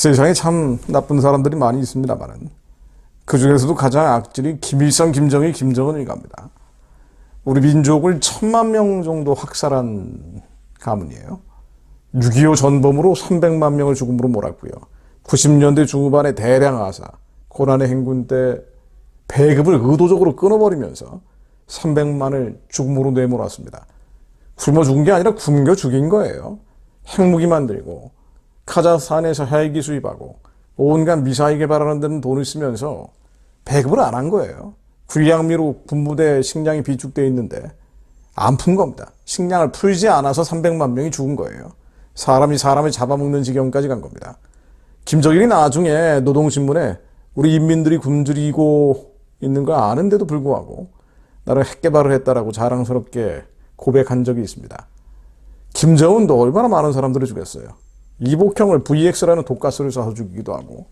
세상에 참 나쁜 사람들이 많이 있습니다만은 그 중에서도 가장 악질이 김일성, 김정일, 김정은일 겁니다. 우리 민족을 1000만 명 정도 학살한 가문이에요. 6.25 전범으로 300만 명을 죽음으로 몰았고요. 90년대 중후반에 대량 아사, 고난의 행군 때 배급을 의도적으로 끊어버리면서 300만을 죽음으로 내몰았습니다. 굶어 죽은 게 아니라 굶겨 죽인 거예요. 핵무기 만들고 카자흐스탄에서 헬기 수입하고 온갖 미사일 개발하는 데는 돈을 쓰면서 배급을 안 한 거예요. 군량미로 군부대 식량이 비축되어 있는데 안 푼 겁니다. 식량을 풀지 않아서 300만 명이 죽은 거예요. 사람이 사람을 잡아먹는 지경까지 간 겁니다. 김정일이 나중에 노동신문에 우리 인민들이 굶주리고 있는 걸 아는데도 불구하고 나는 핵개발을 했다라고 자랑스럽게 고백한 적이 있습니다. 김정은도 얼마나 많은 사람들을 죽였어요. 이복형을 VX라는 독가스를 쏴서 죽이기도 하고,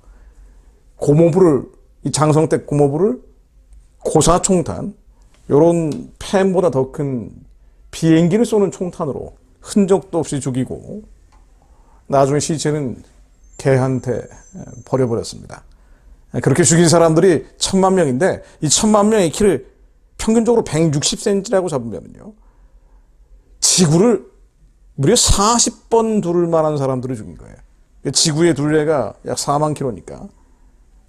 고모부를, 이 장성택 고모부를 고사총탄, 요런 펜보다 더 큰 비행기를 쏘는 총탄으로 흔적도 없이 죽이고, 나중에 시체는 개한테 버려버렸습니다. 그렇게 죽인 사람들이 1000만 명인데, 이 1000만 명의 키를 평균적으로 160cm라고 잡으면요, 지구를 무려 40번 두를 만한 사람들을 죽인 거예요. 지구의 둘레가 약 4만 킬로니까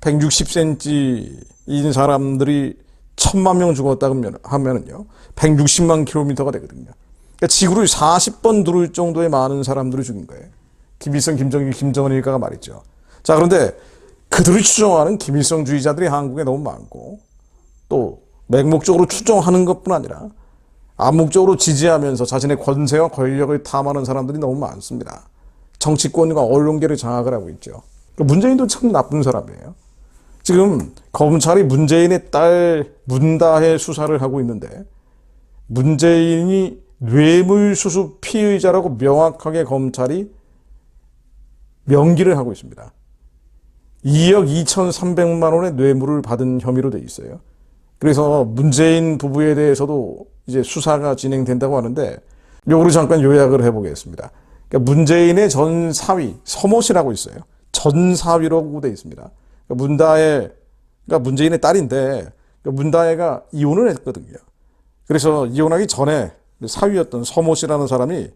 160cm인 사람들이 1000만 명 죽었다 하면은요, 160만 킬로미터가 되거든요. 그러니까 지구를 40번 두를 정도의 많은 사람들을 죽인 거예요. 김일성, 김정일, 김정은일까가 말이죠. 자, 그런데 그들을 추종하는 김일성주의자들이 한국에 너무 많고, 또 맹목적으로 추종하는 것뿐 아니라 암묵적으로 지지하면서 자신의 권세와 권력을 탐하는 사람들이 너무 많습니다. 정치권과 언론계를 장악을 하고 있죠. 문재인도 참 나쁜 사람이에요. 지금 검찰이 문재인의 딸 문다혜 수사를 하고 있는데, 문재인이 뇌물수수 피의자라고 명확하게 검찰이 명기를 하고 있습니다. 2억 2,300만 원의 뇌물을 받은 혐의로 돼 있어요. 그래서 문재인 부부에 대해서도 이제 수사가 진행된다고 하는데, 요거를 잠깐 요약을 해보겠습니다. 그러니까 문재인의 전 사위, 서모 씨라고 있어요. 전 사위라고 돼 있습니다. 그러니까 문다혜가 문재인의 딸인데, 문다혜가 이혼을 했거든요. 그래서 이혼하기 전에 사위였던 서모 씨라는 사람이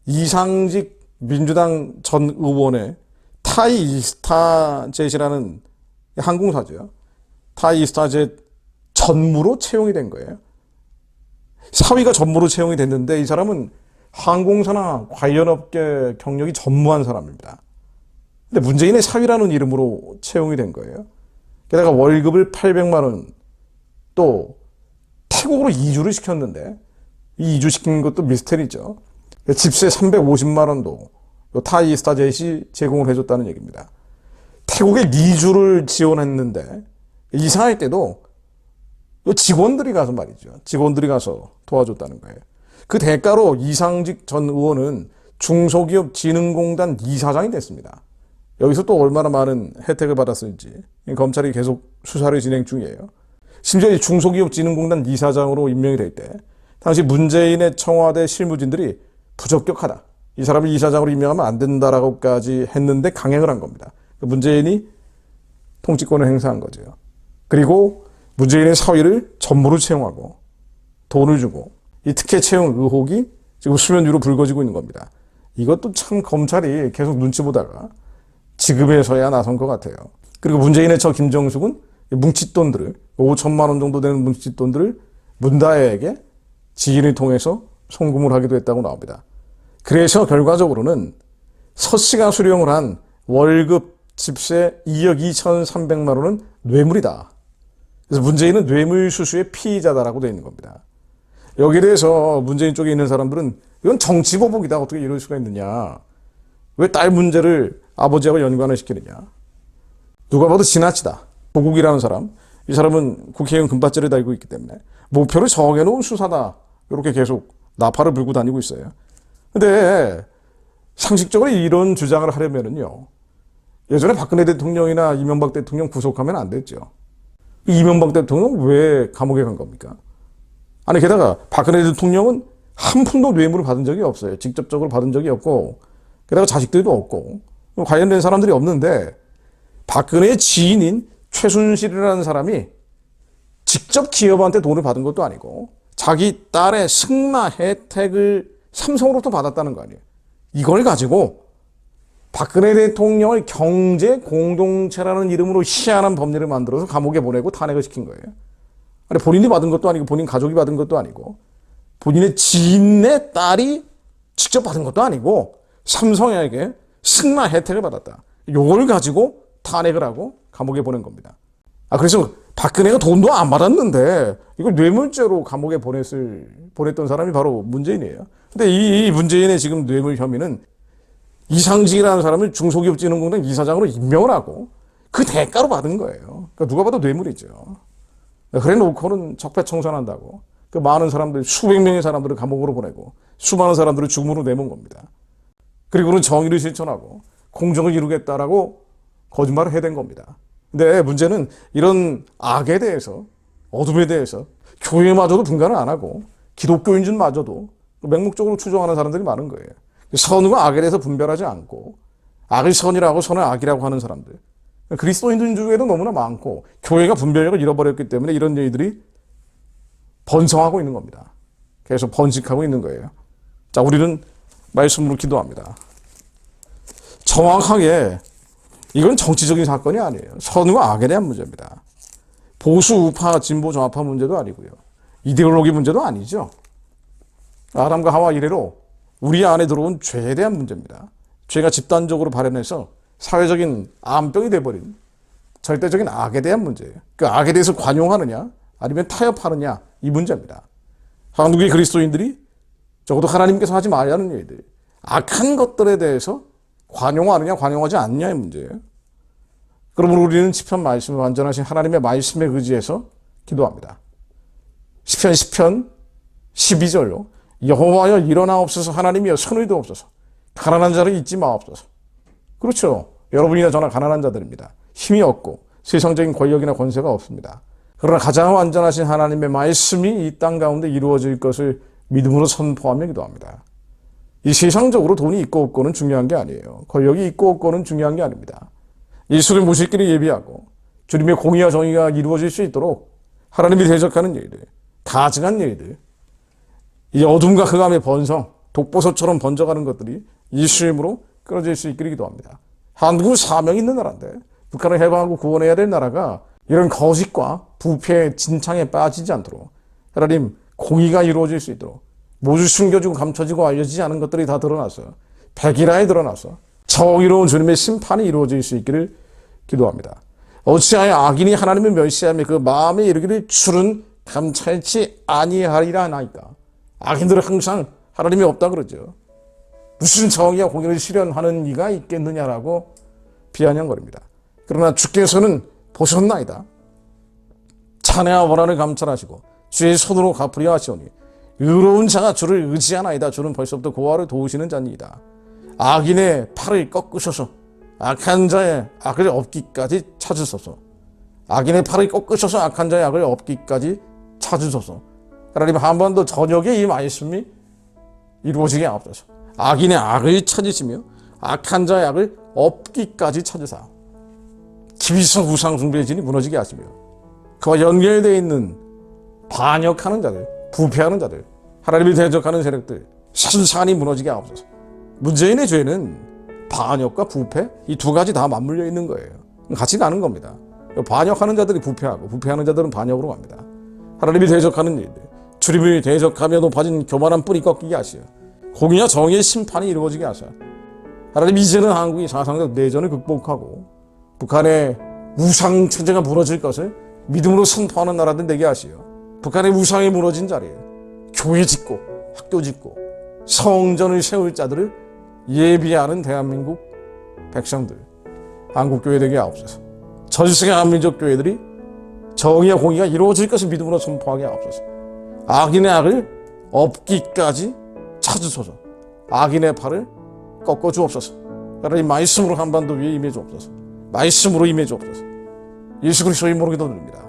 이상직 민주당 전 의원의 타이 이스타젯이라는 항공사죠. 타이 이스타젯 전무로 채용이 된 거예요. 사위가 전무로 채용이 됐는데, 이 사람은 항공사나 관련 업계 경력이 전무한 사람입니다. 근데 문재인의 사위라는 이름으로 채용이 된 거예요. 게다가 월급을 800만 원, 또 태국으로 이주를 시켰는데, 이 이주시킨 것도 미스테리죠. 집세 350만 원도 타이 이스타젯이 제공을 해줬다는 얘기입니다. 태국에 이주를 지원했는데, 이사할 때도 직원들이 가서 말이죠. 직원들이 가서 도와줬다는 거예요. 그 대가로 이상직 전 의원은 중소기업진흥공단 이사장이 됐습니다. 여기서 또 얼마나 많은 혜택을 받았을지 검찰이 계속 수사를 진행 중이에요. 심지어 이 중소기업진흥공단 이사장으로 임명이 될 때 당시 문재인의 청와대 실무진들이 부적격하다, 이 사람을 이사장으로 임명하면 안 된다라고까지 했는데 강행을 한 겁니다. 문재인이 통치권을 행사한 거죠. 그리고 문재인의 사위를 전무로 채용하고 돈을 주고, 이 특혜 채용 의혹이 지금 수면 위로 불거지고 있는 겁니다. 이것도 참 검찰이 계속 눈치 보다가 지금에서야 나선 것 같아요. 그리고 문재인의 처 김정숙은 뭉칫돈들을, 5천만 원 정도 되는 뭉칫돈들을 문다혜에게 지인을 통해서 송금을 하기도 했다고 나옵니다. 그래서 결과적으로는 서 씨가 수령을 한 월급 집세 2억 2,300만 원은 뇌물이다. 그래서 문재인은 뇌물수수의 피의자다라고 되어 있는 겁니다. 여기에 대해서 문재인 쪽에 있는 사람들은 이건 정치보복이다, 어떻게 이럴 수가 있느냐, 왜 딸 문제를 아버지하고 연관을 시키느냐, 누가 봐도 지나치다. 조국이라는 사람, 이 사람은 국회의원 금받지를 달고 있기 때문에 목표를 정해놓은 수사다, 이렇게 계속 나팔을 불고 다니고 있어요. 근데 상식적으로 이런 주장을 하려면은요, 예전에 박근혜 대통령이나 이명박 대통령 구속하면 안 됐죠. 이명박 대통령 왜 감옥에 간 겁니까? 아니, 게다가 박근혜 대통령은 한 푼도 뇌물을 받은 적이 없어요. 직접적으로 받은 적이 없고, 게다가 자식들도 없고, 관련된 사람들이 없는데 박근혜의 지인인 최순실이라는 사람이 직접 기업한테 돈을 받은 것도 아니고 자기 딸의 승마 혜택을 삼성으로부터 받았다는 거 아니에요. 이걸 가지고 박근혜 대통령을 경제 공동체라는 이름으로 희한한 법률을 만들어서 감옥에 보내고 탄핵을 시킨 거예요. 아니, 본인이 받은 것도 아니고 본인 가족이 받은 것도 아니고 본인의 지인의 딸이 직접 받은 것도 아니고 삼성에게 승마 혜택을 받았다. 이걸 가지고 탄핵을 하고 감옥에 보낸 겁니다. 그래서 박근혜가 돈도 안 받았는데 이걸 뇌물죄로 감옥에 보냈던 사람이 바로 문재인이에요. 근데 이 문재인의 지금 뇌물 혐의는 이상직이라는 사람을 중소기업진흥공단 이사장으로 임명을 하고 그 대가로 받은 거예요. 그러니까 누가 봐도 뇌물이죠. 그래 놓고는 적폐청산한다고 그 많은 사람들, 수백 명의 사람들을 감옥으로 보내고 수많은 사람들을 죽음으로 내몬 겁니다. 그리고는 정의를 실천하고 공정을 이루겠다라고 거짓말을 해댄 겁니다. 근데 문제는 이런 악에 대해서, 어둠에 대해서 교회마저도 분간을 안 하고 기독교인 줄 마저도 맹목적으로 추종하는 사람들이 많은 거예요. 선과 악에 대해서 분별하지 않고 악을 선이라고 선을 악이라고 하는 사람들, 그리스도인들 중에도 너무나 많고 교회가 분별력을 잃어버렸기 때문에 이런 일들이 번성하고 있는 겁니다. 계속 번식하고 있는 거예요. 자, 우리는 말씀으로 기도합니다. 정확하게 이건 정치적인 사건이 아니에요. 선과 악에 대한 문제입니다. 보수, 우파, 진보, 좌파 문제도 아니고요. 이데올로기 문제도 아니죠. 아담과 하와 이래로 우리 안에 들어온 죄에 대한 문제입니다. 죄가 집단적으로 발현해서 사회적인 암병이 돼버린 절대적인 악에 대한 문제예요. 그 악에 대해서 관용하느냐 아니면 타협하느냐 이 문제입니다. 한국의 그리스도인들이 적어도 하나님께서 하지 말아야 하는 일들, 악한 것들에 대해서 관용하느냐 관용하지 않느냐의 문제예요. 그러므로 우리는 시편 말씀을 완전하신 하나님의 말씀에 의지해서 기도합니다. 시편 10편 12절로 여호와여 일어나옵소서, 하나님이여 손을 드옵소서, 가난한 자를 잊지 마옵소서. 그렇죠. 여러분이나 저나 가난한 자들입니다. 힘이 없고 세상적인 권력이나 권세가 없습니다. 그러나 가장 완전하신 하나님의 말씀이 이 땅 가운데 이루어질 것을 믿음으로 선포하며 기도합니다. 이 세상적으로 돈이 있고 없고는 중요한 게 아니에요. 권력이 있고 없고는 중요한 게 아닙니다. 예수를 모실 길을 예비하고 주님의 공의와 정의가 이루어질 수 있도록 하나님이 대적하는 일들, 가증한 일들, 이 어둠과 흑암의 번성, 독보소처럼 번져가는 것들이 예수 이름으로 끊어질 수 있기를 기도합니다. 한국은 사명이 있는 나라인데 북한을 해방하고 구원해야 될 나라가 이런 거짓과 부패의 진창에 빠지지 않도록 하나님 공의가 이루어질 수 있도록 모두 숨겨지고 감춰지고 알려지지 않은 것들이 다 드러나서 백일하에 드러나서 정의로운 주님의 심판이 이루어질 수 있기를 기도합니다. 어찌하여 악인이 하나님을 멸시하며 그 마음에 이르기를 주는 감찰치 아니하리라 하나이까. 악인들은 항상 하나님이 없다 그러죠. 무슨 정의와 공의를 실현하는 이가 있겠느냐라고 비아냥거립니다. 그러나 주께서는 보셨나이다. 자네와 원한을 감찰하시고 주의 손으로 갚으려 하시오니 의로운 자가 주를 의지하나이다. 주는 벌써부터 고아를 도우시는 자니이다. 악인의 팔을 꺾으셔서 악한 자의 악을 없기까지 찾으소서. 악인의 팔을 꺾으셔서 악한 자의 악을 없기까지 찾으소서. 하나님 한반도 전역에 이 말씀이 이루어지게 하옵소서. 악인의 악을 찾으시며 악한 자의 악을 없기까지 찾으사 기비성 우상 숭배의 진이 무너지게 하시며 그와 연결되어 있는 반역하는 자들, 부패하는 자들, 하나님을 대적하는 세력들 산산이 무너지게 하옵소서. 문재인의 죄는 반역과 부패 이 두 가지 다 맞물려 있는 거예요. 같이 가는 겁니다. 반역하는 자들이 부패하고 부패하는 자들은 반역으로 갑니다. 하나님이 대적하는 일들, 주님을 대적하며 높아진 교만한 뿌리 꺾이게 하시어 공의와 정의의 심판이 이루어지게 하셔. 하나님 이제는 한국이 사상적 내전을 극복하고 북한의 우상 체제가 무너질 것을 믿음으로 선포하는 나라들 되게 하시어 북한의 우상이 무너진 자리에 교회 짓고 학교 짓고 성전을 세울 자들을 예비하는 대한민국 백성들, 한국교회 되게 하옵소서. 전 세계 한민족 교회들이 정의와 공의가 이루어질 것을 믿음으로 선포하게 하옵소서. 악인의 악을 없기까지 찾으소서. 악인의 팔을 꺾어 주옵소서. 하나님 말씀으로 한반도 위에 임해 주옵소서. 말씀으로 임해 주옵소서. 예수 그리스도의 이름으로 기도드립니다.